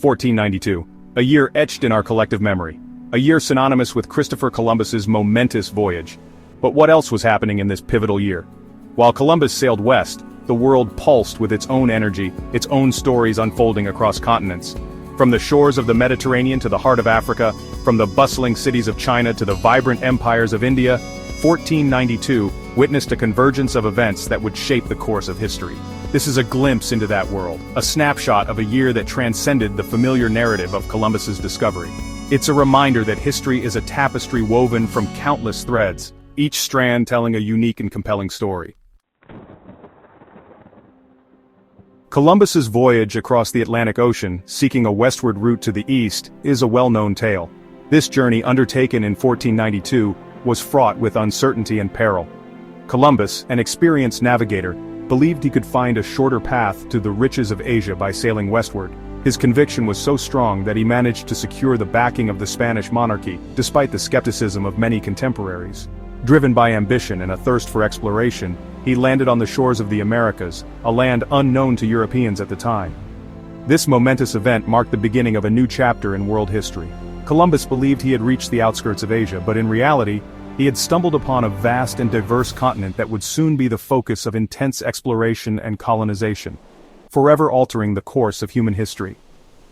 1492. A year etched in our collective memory. A year synonymous with Christopher Columbus's momentous voyage. But what else was happening in this pivotal year? While Columbus sailed west, the world pulsed with its own energy, its own stories unfolding across continents. From the shores of the Mediterranean to the heart of Africa, from the bustling cities of China to the vibrant empires of India, 1492 witnessed a convergence of events that would shape the course of history. This is a glimpse into that world, a snapshot of a year that transcended the familiar narrative of Columbus's discovery. It's a reminder that history is a tapestry woven from countless threads, each strand telling a unique and compelling story. Columbus's voyage across the Atlantic Ocean, seeking a westward route to the east, is a well-known tale. This journey, undertaken in 1492, was fraught with uncertainty and peril. Columbus, an experienced navigator, believed he could find a shorter path to the riches of Asia by sailing westward. His conviction was so strong that he managed to secure the backing of the Spanish monarchy, despite the skepticism of many contemporaries. Driven by ambition and a thirst for exploration, he landed on the shores of the Americas, a land unknown to Europeans at the time. This momentous event marked the beginning of a new chapter in world history. Columbus believed he had reached the outskirts of Asia, but in reality, he had stumbled upon a vast and diverse continent that would soon be the focus of intense exploration and colonization, forever altering the course of human history.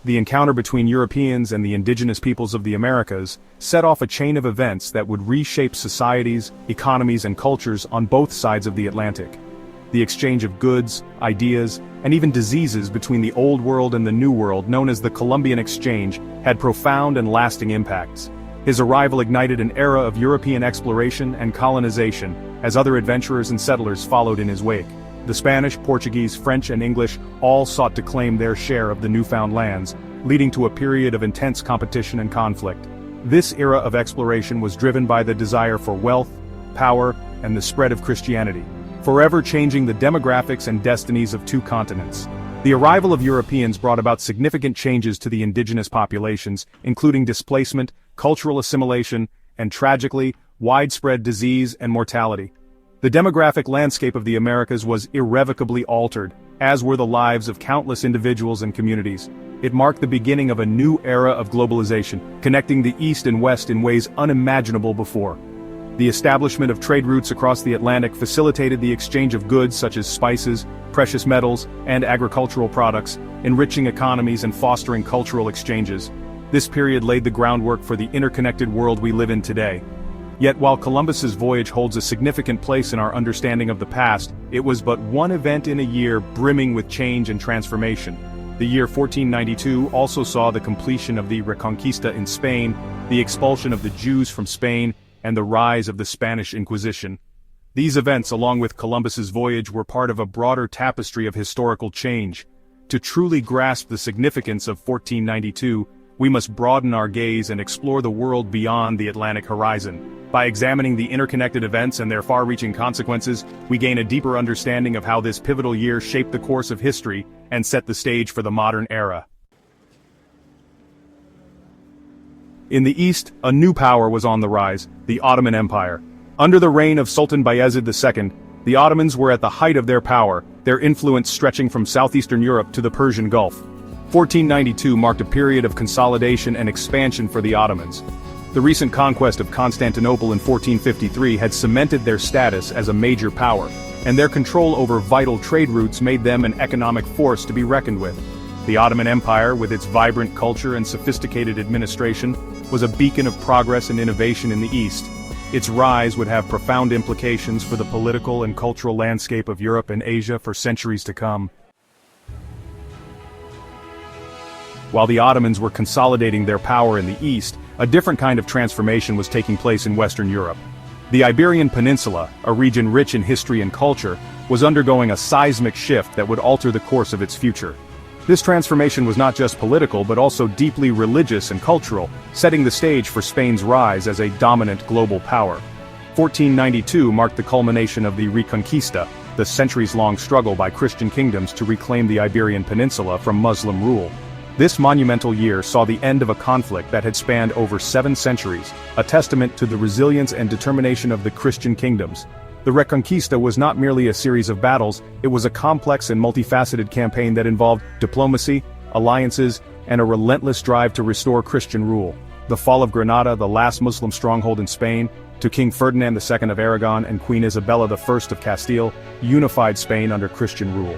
The encounter between Europeans and the indigenous peoples of the Americas set off a chain of events that would reshape societies, economies, and cultures on both sides of the Atlantic. The exchange of goods, ideas, and even diseases between the Old World and the New World, known as the Columbian Exchange, had profound and lasting impacts. His arrival ignited an era of European exploration and colonization, as other adventurers and settlers followed in his wake. The Spanish, Portuguese, French, and English all sought to claim their share of the newfound lands, leading to a period of intense competition and conflict. This era of exploration was driven by the desire for wealth, power, and the spread of Christianity, forever changing the demographics and destinies of two continents. The arrival of Europeans brought about significant changes to the indigenous populations, including displacement, cultural assimilation, and tragically, widespread disease and mortality. The demographic landscape of the Americas was irrevocably altered, as were the lives of countless individuals and communities. It marked the beginning of a new era of globalization, connecting the East and West in ways unimaginable before. The establishment of trade routes across the Atlantic facilitated the exchange of goods such as spices, precious metals, and agricultural products, enriching economies and fostering cultural exchanges. This period laid the groundwork for the interconnected world we live in today. Yet while Columbus's voyage holds a significant place in our understanding of the past, it was but one event in a year brimming with change and transformation. The year 1492 also saw the completion of the Reconquista in Spain, the expulsion of the Jews from Spain, and the rise of the Spanish Inquisition. These events, along with Columbus's voyage, were part of a broader tapestry of historical change. To truly grasp the significance of 1492, we must broaden our gaze and explore the world beyond the Atlantic horizon. By examining the interconnected events and their far-reaching consequences, we gain a deeper understanding of how this pivotal year shaped the course of history and set the stage for the modern era. In the East, a new power was on the rise, the Ottoman Empire. Under the reign of Sultan Bayezid II, the Ottomans were at the height of their power, their influence stretching from southeastern Europe to the Persian Gulf. 1492 marked a period of consolidation and expansion for the Ottomans. The recent conquest of Constantinople in 1453 had cemented their status as a major power, and their control over vital trade routes made them an economic force to be reckoned with. The Ottoman Empire, with its vibrant culture and sophisticated administration, was a beacon of progress and innovation in the East. Its rise would have profound implications for the political and cultural landscape of Europe and Asia for centuries to come. While the Ottomans were consolidating their power in the East, a different kind of transformation was taking place in Western Europe. The Iberian Peninsula, a region rich in history and culture, was undergoing a seismic shift that would alter the course of its future. This transformation was not just political but also deeply religious and cultural, setting the stage for Spain's rise as a dominant global power. 1492 marked the culmination of the Reconquista, the centuries-long struggle by Christian kingdoms to reclaim the Iberian Peninsula from Muslim rule. This monumental year saw the end of a conflict that had spanned over 7 centuries, a testament to the resilience and determination of the Christian kingdoms. The Reconquista was not merely a series of battles, it was a complex and multifaceted campaign that involved diplomacy, alliances, and a relentless drive to restore Christian rule. The fall of Granada, the last Muslim stronghold in Spain, to King Ferdinand II of Aragon and Queen Isabella I of Castile, unified Spain under Christian rule.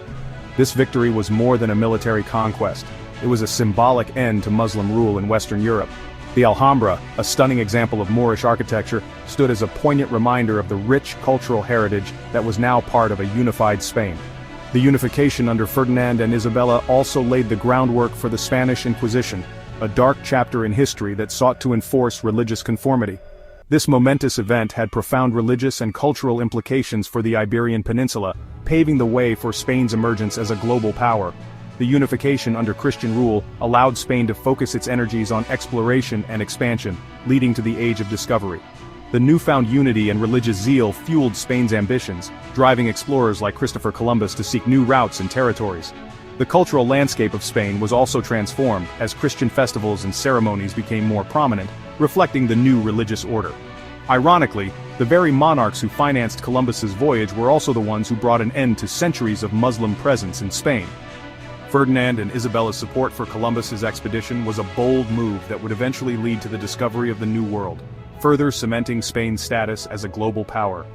This victory was more than a military conquest. It was a symbolic end to Muslim rule in Western Europe. The Alhambra, a stunning example of Moorish architecture, stood as a poignant reminder of the rich cultural heritage that was now part of a unified Spain. The unification under Ferdinand and Isabella also laid the groundwork for the Spanish Inquisition, a dark chapter in history that sought to enforce religious conformity. This momentous event had profound religious and cultural implications for the Iberian Peninsula, paving the way for Spain's emergence as a global power. The unification under Christian rule allowed Spain to focus its energies on exploration and expansion, leading to the Age of Discovery. The newfound unity and religious zeal fueled Spain's ambitions, driving explorers like Christopher Columbus to seek new routes and territories. The cultural landscape of Spain was also transformed as Christian festivals and ceremonies became more prominent, reflecting the new religious order. Ironically, the very monarchs who financed Columbus's voyage were also the ones who brought an end to centuries of Muslim presence in Spain. Ferdinand and Isabella's support for Columbus's expedition was a bold move that would eventually lead to the discovery of the New World, further cementing Spain's status as a global power.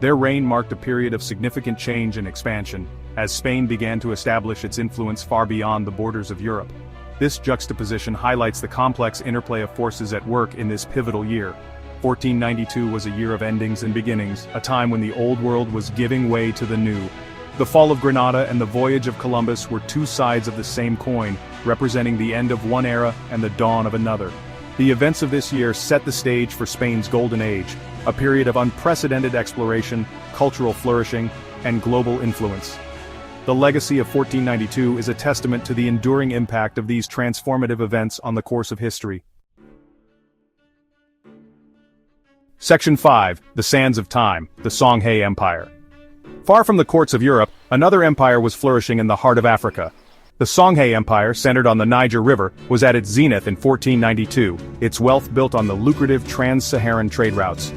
Their reign marked a period of significant change and expansion, as Spain began to establish its influence far beyond the borders of Europe. This juxtaposition highlights the complex interplay of forces at work in this pivotal year. 1492 was a year of endings and beginnings, a time when the old world was giving way to the new. The fall of Granada and the voyage of Columbus were two sides of the same coin, representing the end of one era and the dawn of another. The events of this year set the stage for Spain's Golden Age, a period of unprecedented exploration, cultural flourishing, and global influence. The legacy of 1492 is a testament to the enduring impact of these transformative events on the course of history. Section 5. The Sands of Time, the Songhai Empire. Far from the courts of Europe, another empire was flourishing in the heart of Africa. The Songhai Empire, centered on the Niger River, was at its zenith in 1492, its wealth built on the lucrative trans-Saharan trade routes.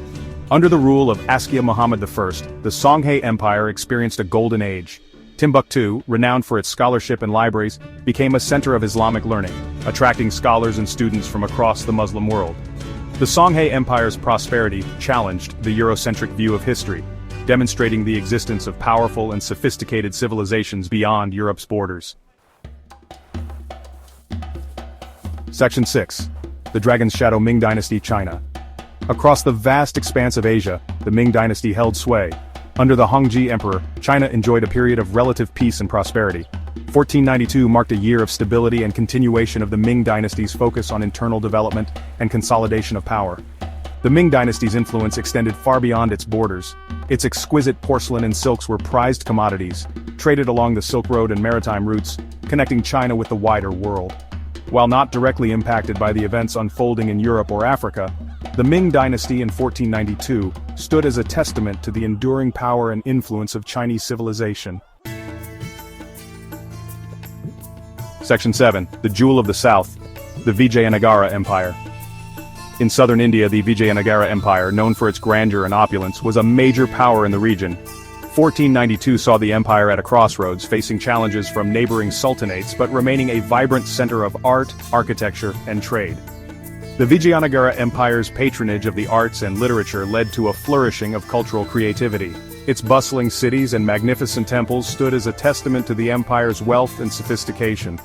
Under the rule of Askia Muhammad I, the Songhai Empire experienced a golden age. Timbuktu, renowned for its scholarship and libraries, became a center of Islamic learning, attracting scholars and students from across the Muslim world. The Songhai Empire's prosperity challenged the Eurocentric view of history, demonstrating the existence of powerful and sophisticated civilizations beyond Europe's borders. Section 6. The Dragon's Shadow Ming Dynasty, China. Across the vast expanse of Asia, the Ming Dynasty held sway. Under the Hongji Emperor, China enjoyed a period of relative peace and prosperity. 1492 marked a year of stability and continuation of the Ming Dynasty's focus on internal development and consolidation of power. The Ming Dynasty's influence extended far beyond its borders. Its exquisite porcelain and silks were prized commodities, traded along the Silk Road and maritime routes, connecting China with the wider world. While not directly impacted by the events unfolding in Europe or Africa, the Ming Dynasty in 1492 stood as a testament to the enduring power and influence of Chinese civilization. Section 7. The Jewel of the South, the Vijayanagara Empire. In southern India, the Vijayanagara Empire, known for its grandeur and opulence, was a major power in the region. 1492 saw the empire at a crossroads, facing challenges from neighboring sultanates but remaining a vibrant center of art, architecture, and trade. The Vijayanagara Empire's patronage of the arts and literature led to a flourishing of cultural creativity. Its bustling cities and magnificent temples stood as a testament to the empire's wealth and sophistication.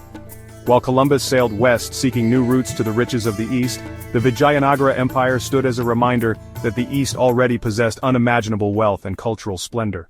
While Columbus sailed west seeking new routes to the riches of the East, the Vijayanagara Empire stood as a reminder that the East already possessed unimaginable wealth and cultural splendor.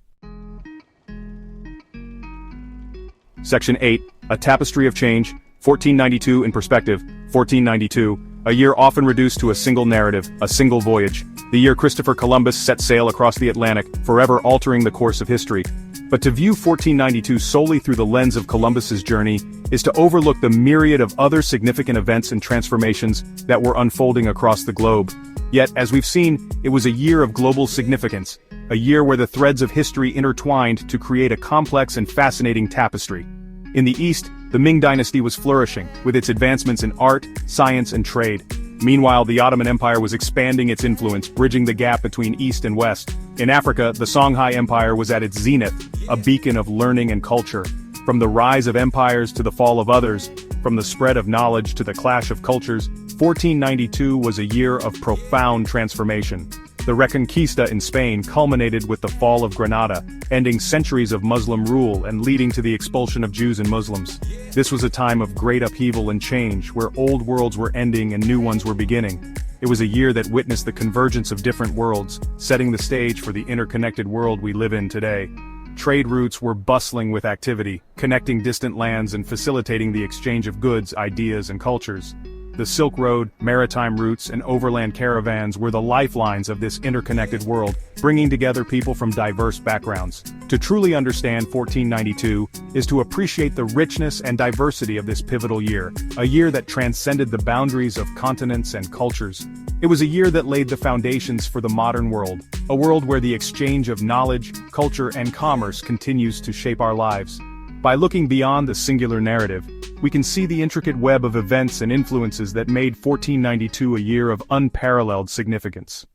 Section 8. A Tapestry of Change, 1492 in Perspective. 1492, a year often reduced to a single narrative, a single voyage. The year Christopher Columbus set sail across the Atlantic, forever altering the course of history. But to view 1492 solely through the lens of Columbus's journey is to overlook the myriad of other significant events and transformations that were unfolding across the globe. Yet, as we've seen, it was a year of global significance, a year where the threads of history intertwined to create a complex and fascinating tapestry. In the East, the Ming Dynasty was flourishing, with its advancements in art, science, and trade. Meanwhile, the Ottoman Empire was expanding its influence, bridging the gap between East and West. In Africa, the Songhai Empire was at its zenith, a beacon of learning and culture. From the rise of empires to the fall of others, From the spread of knowledge to the clash of cultures, 1492 was a year of profound transformation. The Reconquista in Spain culminated with the fall of Granada, ending centuries of Muslim rule and leading to the expulsion of Jews and Muslims. This was a time of great upheaval and change, where old worlds were ending and new ones were beginning. It was a year that witnessed the convergence of different worlds, setting the stage for the interconnected world we live in today. Trade routes were bustling with activity, connecting distant lands and facilitating the exchange of goods, ideas, and cultures. The Silk Road, maritime routes, and overland caravans were the lifelines of this interconnected world, bringing together people from diverse backgrounds. To truly understand 1492 is to appreciate the richness and diversity of this pivotal year, a year that transcended the boundaries of continents and cultures. It was a year that laid the foundations for the modern world, a world where the exchange of knowledge, culture, and commerce continues to shape our lives. By looking beyond the singular narrative, we can see the intricate web of events and influences that made 1492 a year of unparalleled significance.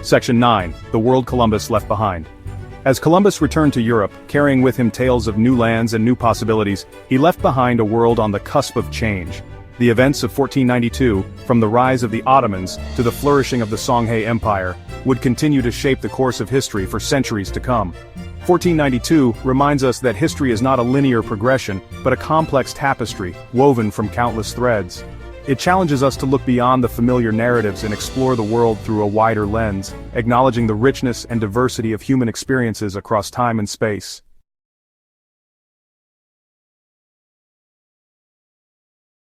Section 9. The World Columbus Left Behind. As Columbus returned to Europe, carrying with him tales of new lands and new possibilities, he left behind a world on the cusp of change. The events of 1492, from the rise of the Ottomans to the flourishing of the Songhai Empire, would continue to shape the course of history for centuries to come. 1492 reminds us that history is not a linear progression, but a complex tapestry, woven from countless threads. It challenges us to look beyond the familiar narratives and explore the world through a wider lens, acknowledging the richness and diversity of human experiences across time and space.